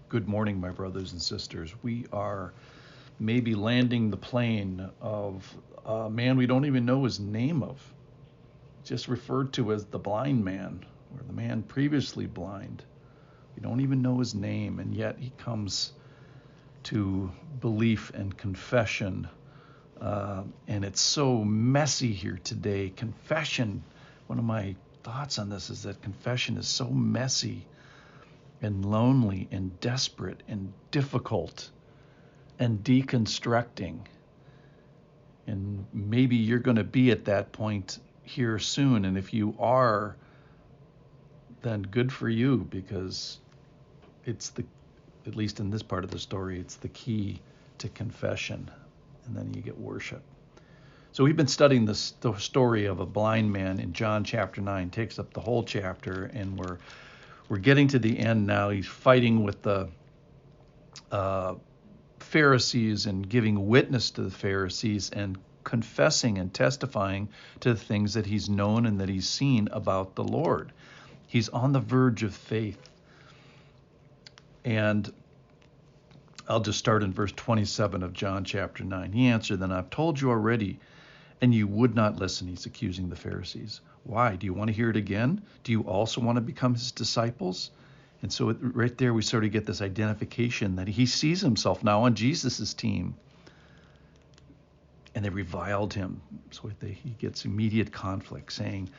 Good morning, my brothers and sisters. We are maybe landing the plane of a man we don't even know his name of, just referred to as the blind man, or the man previously blind. We don't even know his name, and yet he comes to belief and confession. And it's so messy here today. Confession, one of my thoughts on this is that confession is so messy and lonely and desperate and difficult and deconstructing. And maybe you're going to be at that point here soon. And if you are, then good for you, because it's at least in this part of the story, it's the key to confession. And then you get worship. So we've been studying the story of a blind man in John chapter 9. It takes up the whole chapter, and we're getting to the end now. He's fighting with the Pharisees and giving witness to the Pharisees and confessing and testifying to the things that he's known and that he's seen about the Lord. He's on the verge of faith. And I'll just start in verse 27 of John chapter 9. He answered, "Then I've told you already, and you would not listen." He's accusing the Pharisees. Why? Do you want to hear it again? Do you also want to become his disciples? And so right there we sort of get this identification that he sees himself now on Jesus' team. And they reviled him. So he gets immediate conflict, saying,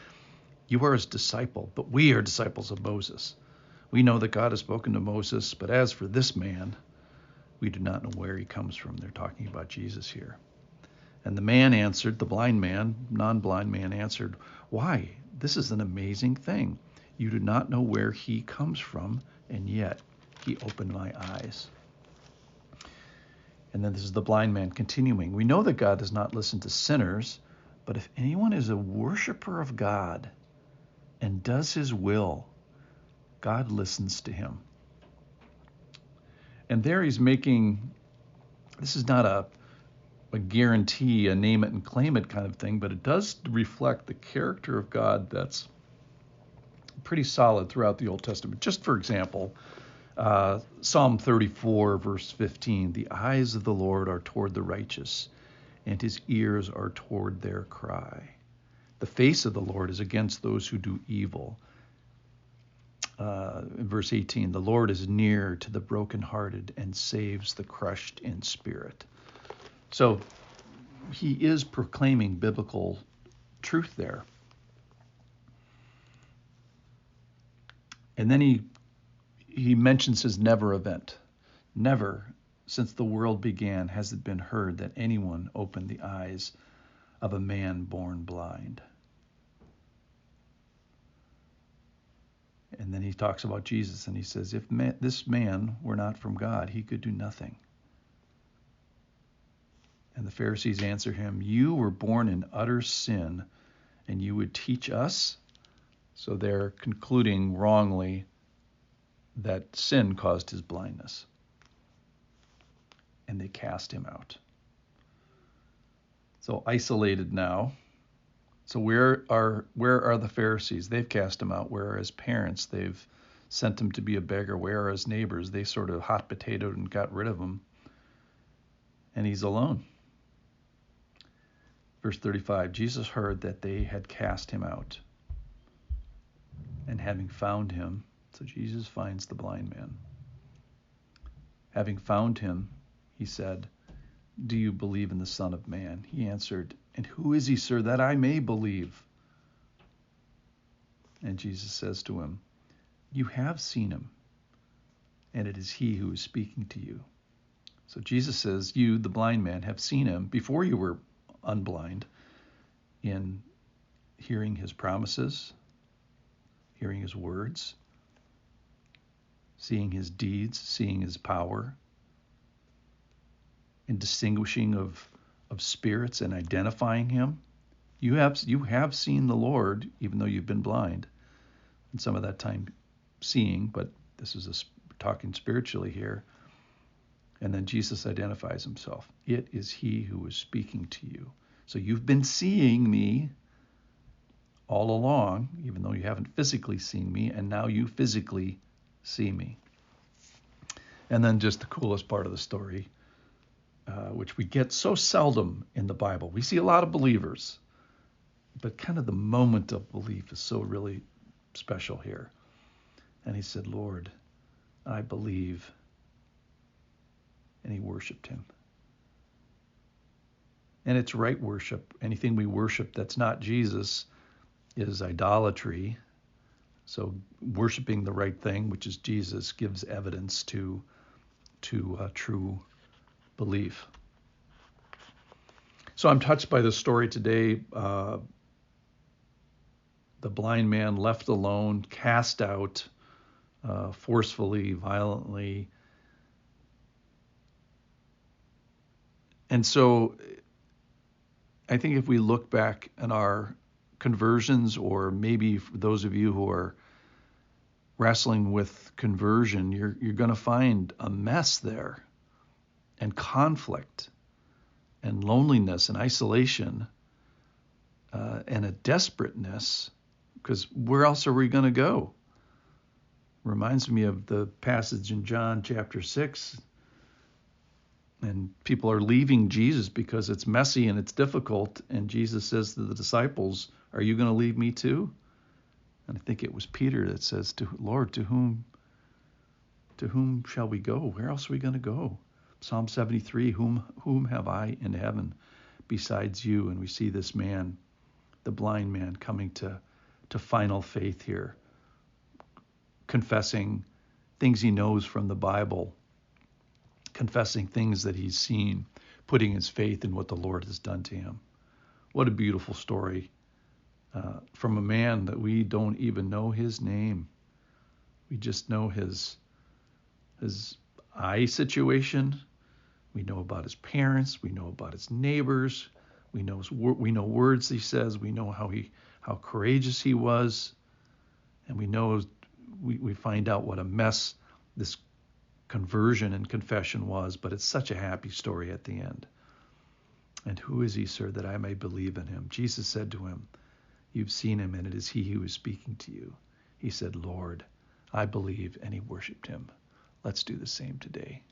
"You are his disciple, but we are disciples of Moses. We know that God has spoken to Moses, but as for this man, we do not know where he comes from." They're talking about Jesus here. And the man answered, the blind man, non-blind man answered, "Why? This is an amazing thing. You do not know where he comes from, and yet he opened my eyes." And then this is the blind man continuing. "We know that God does not listen to sinners, but if anyone is a worshiper of God and does his will, God listens to him." And there he's making, this is not a guarantee, a name it and claim it kind of thing, but it does reflect the character of God that's pretty solid throughout the Old Testament. Just for example, Psalm 34, verse 15, "The eyes of the Lord are toward the righteous, and his ears are toward their cry. The face of the Lord is against those who do evil." In verse 18, "The Lord is near to the brokenhearted and saves the crushed in spirit." So he is proclaiming biblical truth there. And then he mentions his never event. Never since the world began has it been heard that anyone opened the eyes of a man born blind. And then he talks about Jesus, and he says, if this man were not from God, he could do nothing. And the Pharisees answer him, "You were born in utter sin, and you would teach us?" So they're concluding wrongly that sin caused his blindness. And they cast him out. So isolated now. So where are the Pharisees? They've cast him out. Where are his parents? They've sent him to be a beggar. Where are his neighbors? They sort of hot potatoed and got rid of him. And he's alone. Verse 35, Jesus heard that they had cast him out. And having found him, so Jesus finds the blind man. Having found him, he said, "Do you believe in the Son of Man?" He answered, "And who is he, sir, that I may believe?" And Jesus says to him, "You have seen him, and it is he who is speaking to you." So Jesus says, you, the blind man, have seen him before you were unblind, in hearing his promises, hearing his words, seeing his deeds, seeing his power, in distinguishing of spirits and identifying him. You have seen the Lord, even though you've been blind, and some of that time seeing, but this is talking spiritually here. And then Jesus identifies himself. It is he who is speaking to you. So you've been seeing me all along, even though you haven't physically seen me, and now you physically see me. And then just the coolest part of the story, which we get so seldom in the Bible. We see a lot of believers, but kind of the moment of belief is so really special here. And he said, Lord, I believe. And he worshiped him. And it's right worship. Anything we worship that's not Jesus is idolatry. So worshiping the right thing, which is Jesus, gives evidence to true belief. So I'm touched by this story today. The blind man left alone, cast out forcefully, violently. And so I think if we look back at our conversions, or maybe for those of you who are wrestling with conversion, you're going to find a mess there, and conflict, and loneliness, and isolation, and a desperateness, because where else are we going to go? Reminds me of the passage in John chapter 6, and people are leaving Jesus because it's messy and it's difficult, and Jesus says to the disciples, are you going to leave me too? And I think it was Peter that says, Lord, to whom shall we go? Where else are we going to go? Psalm 73, whom have I in heaven besides you? And we see this man, the blind man, coming to final faith here, confessing things he knows from the Bible, confessing things that he's seen, putting his faith in what the Lord has done to him. What a beautiful story from a man that we don't even know his name. We just know his eye situation. We know about his parents. We know about his neighbors. We know words he says. We know how courageous he was, and we find out what a mess this conversion and confession was. But it's such a happy story at the end. And who is he, sir, that I may believe in him? Jesus said to him, you've seen him, and it is he who is speaking to you. He said, Lord, I believe, and he worshiped him. Let's do the same today.